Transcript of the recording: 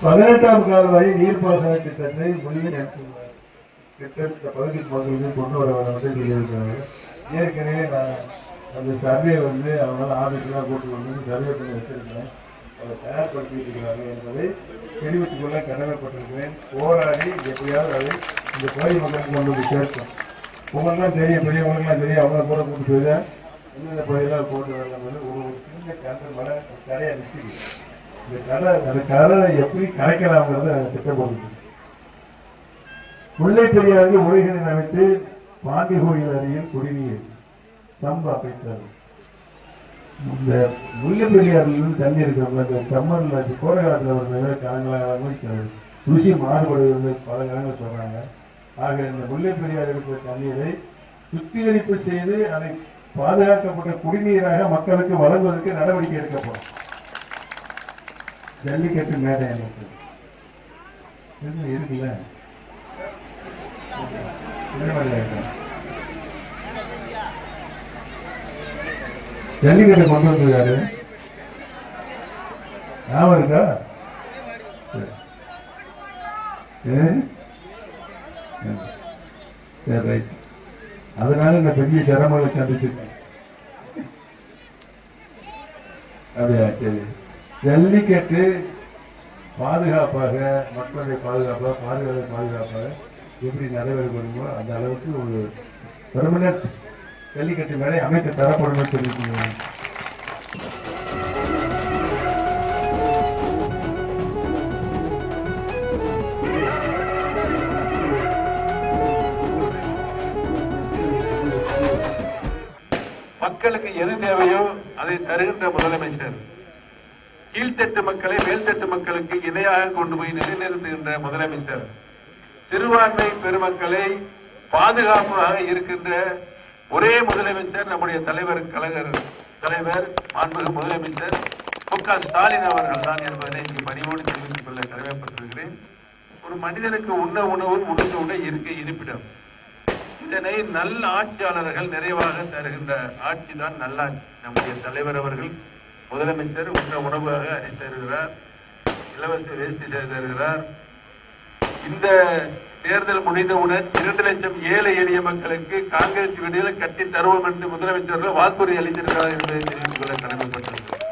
18ஆம் கால்வாய் நீர்ப்பாசன திட்டத்தை முடிவில் திட்ட பகுதி மக்களுக்கு கொண்டு வர சொல்லியிருக்கிறாங்க. ஏற்கனவே நான் அந்த சர்வே அவங்களால ஆபீஸ்லாம் கூட்டு வந்து சர்வே பண்ணி வச்சிருக்கேன். அதை தயார்படுத்திட்டு இருக்கிறாங்க என்பதை தெரிவித்துக் கொள்ள கடமைப்பட்டிருக்கிறேன். போராடி எப்படியாவது அதை இந்த பகுதி மக்களுக்கு கொண்டு வந்து சேர்க்கும். உங்களுக்குலாம் தெரியும், பெரியவங்களுக்குலாம் தெரியும். அவங்கள கூட கூட்டு போய் இந்த பகுதியெல்லாம் போட்டு வரலாம். ஒரு சின்ன கண்டல் மழை கரையாக நிற்குது. இந்த கடை அந்த கடலை எப்படி கரைக்கலாம்ங்கிறத திட்டப்பட்டு முல்லை பெரியாறு முறைகளில் அமைத்து பாண்டி கோயில் அருகில் குடிநீர் சம்பா அமைத்தார். இந்த முல்லை பெரியாறிலிருந்து தண்ணி இருக்கிறவங்க இந்த சம்மர்ல கோடை காலத்தில் ஒரு நிறைய காலங்களாக ருசி மாறுபடுவது பல காலங்கள் சொல்றாங்க. ஆக இந்த முல்லை பெரியாறு இருக்கிற தண்ணீரை சுத்திகரிப்பு செய்து அதை பாதுகாக்கப்பட்ட குடிநீராக மக்களுக்கு வழங்குவதற்கு நடவடிக்கை எடுக்கப்படும். ஜல்லிக்கட்டு மேடை இருக்குல்ல, ஜல்லிக்கட்டை கொண்டு வந்திருக்காரு. ஞாபகம் இருக்கா? சரி, ரைட். அதனால இந்த பெரிய சிரமங்களை சந்திச்சிருக்கேன். அப்படியா? சரி. ஜல்லிக்கட்டு பாதுகாப்பாக, மக்களுடைய பாதுகாப்பாக எப்படி நடைபெறப்படுமோ அந்த அளவுக்கு ஒரு பெர்மனன்ட் ஜல்லிக்கட்டு மேடை அமைத்து தரப்படும் தெரிவிக்கிறேன். மக்களுக்கு எது தேவையோ அதை தருகின்ற முதலமைச்சர் கீழ்த்தட்டு மக்களை மேல்தட்டு மக்களுக்கு இணையாக கொண்டு போய் நிலைநிறுத்துகின்ற முதலமைச்சர் சிறுபான்மை பெருமக்களை பாதுகாப்பாக இருக்கின்ற ஒரே முதலமைச்சர் நம்முடைய தலைவர் மாண்புமிகு முதலமைச்சர் மு.க. ஸ்டாலின் அவர்கள் தான் என்பதை பணிவோடு தெரிவித்துக் கொள்ள கடமைப்பட்டிருக்கிறேன். ஒரு மனிதனுக்கு உண்ண உணவு உடுத்த உடை இருக்க இருப்பிடம். இதனை நல்ல ஆட்சியாளர்கள் நிறைவாக தருகின்ற ஆட்சி தான் நல்லாட்சி. நம்முடைய தலைவர் அவர்கள் முதலமைச்சர் உண்ண உணவாக அரிசி தருகிறார், இலவச வேஷ்டி தருகிறார். இந்த தேர்தல் முடிந்தவுடன் 2 லட்சம் ஏழை எளிய மக்களுக்கு காங்கிரஸ் வீடுகளை கட்டி தருவோம் என்று முதலமைச்சர்கள் வாக்குறுதி அளித்திருக்கிறார் என்பதை தெரிவித்துக் கொள்ள கடமைப்பட்டிருக்கிறார்.